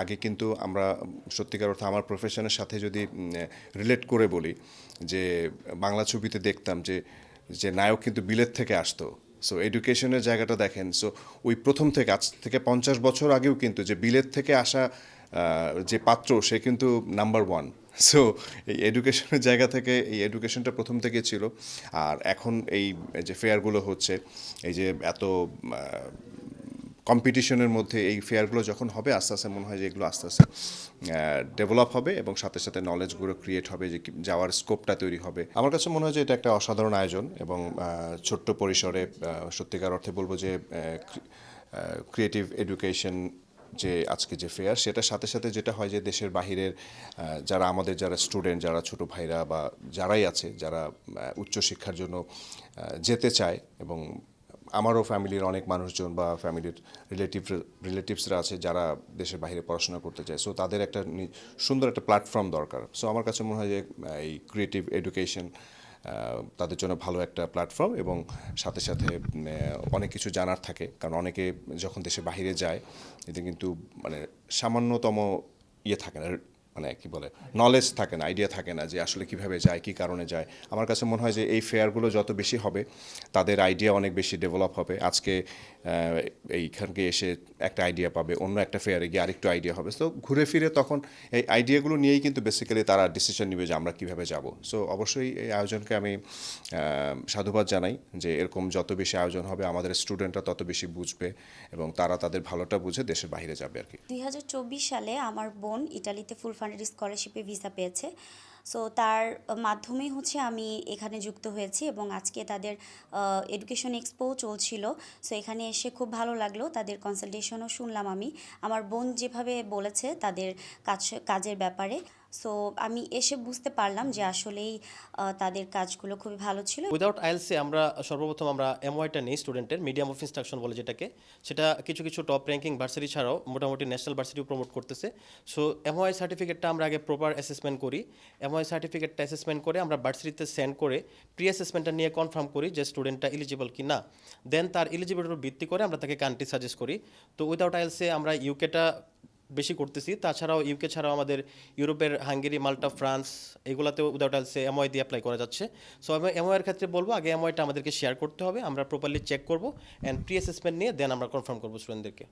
আগে কিন্তু আমরা সত্যিকার অর্থে আমার প্রফেশনের সাথে যদি রিলেট করে বলি যে বাংলা ছবিতে দেখতাম যে যে নায়ক কিন্তু বিলেত থেকে আসতো। সো এডুকেশনের জায়গাটা দেখেন, সো ওই প্রথম থেকে আজ থেকে 50 বছর আগেও কিন্তু যে বিলেত থেকে আসা যে পাত্র সে কিন্তু নাম্বার ওয়ান। সো এই এডুকেশনের জায়গা থেকে এই এডুকেশনটা প্রথম থেকে ছিল। আর এখন এই যে ফেয়ারগুলো হচ্ছে, এই যে এত কম্পিটিশনের মধ্যে এই ফেয়ারগুলো যখন হবে আস্তে আস্তে মনে হয় যে এগুলো আস্তে আস্তে ডেভেলপ হবে এবং সাথে সাথে নলেজগুলো ক্রিয়েট হবে, যে যাওয়ার স্কোপটা তৈরি হবে। আমার কাছে মনে হয় যে এটা একটা অসাধারণ আয়োজন এবং ছোট্ট পরিসরে সত্যিকার অর্থে বলবো যে ক্রিয়েটিভ এডুকেশন যে আজকে যে ফেয়ার, সেটার সাথে সাথে যেটা হয় যে দেশের বাহিরের যারা আমাদের যারা স্টুডেন্ট, যারা ছোট ভাইরা বা যারাই আছে যারা উচ্চশিক্ষার জন্য যেতে চায়, এবং আমারও ফ্যামিলির অনেক মানুষজন বা ফ্যামিলির রিলেটিভসরা আছে যারা দেশের বাইরে পড়াশোনা করতে চায়, সো তাদের একটা সুন্দর একটা প্ল্যাটফর্ম দরকার। সো আমার কাছে মনে হয় যে এই ক্রিয়েটিভ এডুকেশন তাদের জন্য ভালো একটা প্ল্যাটফর্ম, এবং সাথে সাথে অনেক কিছু জানার থাকে, কারণ অনেকে যখন দেশে বাইরে যায় এতে কিন্তু মানে সামান্যতম ইয়ে থাকে না, মানে কি বলে, নলেজ থাকে না, আইডিয়া থাকে না যে আসলে কিভাবে যায়, কি কারণে যায়। আমার কাছে মনে হয় যে এই ফেয়ারগুলো যত বেশি হবে তাদের আইডিয়া অনেক বেশি ডেভেলপ হবে। আজকে এইখানকে এসে একটা আইডিয়া পাবে, অন্য একটা ফেয়ারে গিয়ে আরেকটু আইডিয়া হবে। তো ঘুরে ফিরে তখন এই আইডিয়াগুলো নিয়েই কিন্তু বেসিক্যালি তারা ডিসিশন নেবে যে আমরা কীভাবে যাব। সো অবশ্যই এই আয়োজনকে আমি সাধুবাদ জানাই যে এরকম যত বেশি আয়োজন হবে আমাদের স্টুডেন্টরা তত বেশি বুঝবে এবং তারা তাদের ভালোটা বুঝে দেশের বাইরে যাবে আর কি। 2024 সালে আমার বোন ইটালিতে ফুল ফান্ডেড স্কলারশিপে ভিসা পেয়েছে। সো তার মাধ্যমেই আমি এখানে যুক্ত হয়েছি এবং আজকে তাদের এডুকেশন এক্সপো চলছিল। সো এখানে এসে খুব ভালো লাগলো, তাদের কনসালটেশনও শুনলাম আমি। আমার বোন যেভাবে বলেছে তাদের কাজের ব্যাপারে, সো আমি এসে বুঝতে পারলাম যে আসলেই তাদের কাজগুলো খুবই ভালো ছিল। উইদাউট আইএলসে আমরা সর্বপ্রথম আমরা এমওয়াইটা নেই স্টুডেন্টের, মিডিয়াম অফ ইনস্ট্রাকশন বলে যেটাকে, সেটা কিছু কিছু টপ র্যাঙ্কিং ভার্সিটি ছাড়াও মোটামুটি ন্যাশনাল ভার্সিটিও প্রমোট করতেছে। সো এমওয়াই সার্টিফিকেটটা আমরা আগে প্রপার অ্যাসেসমেন্ট করি। এমওয়াই সার্টিফিকেটটা অ্যাসেসমেন্ট করে আমরা ভার্সিটিতে সেন্ড করে প্রি অ্যাসেসমেন্টটা নিয়ে কনফার্ম করি যে স্টুডেন্টটা এলিজিবল কি না। দেন তার এলিজিবিলিটির উপর ভিত্তি করে আমরা তাকে কান্ট্রি সাজেস্ট করি। তো উইদাউট আইএলসে আমরা ইউকেটা বেশি করতেছি, তাছাড়াও ইউকে ছাড়াও আমাদের ইউরোপের হাঙ্গেরি, মাল্টা, ফ্রান্স এগুলাতেও উইদাউট আইএলসে এমওয়াই দিয়ে অ্যাপ্লাই করা যাচ্ছে। সো আমি এমওয়াইয়ের ক্ষেত্রে বলবো আগে এমওয়াইটা আমাদেরকে শেয়ার করতে হবে, আমরা প্রপারলি চেক করবো অ্যান্ড প্রি অ্যাসেসমেন্ট নিয়ে দেন আমরা কনফার্ম করবো স্টুডেন্টদেরকে।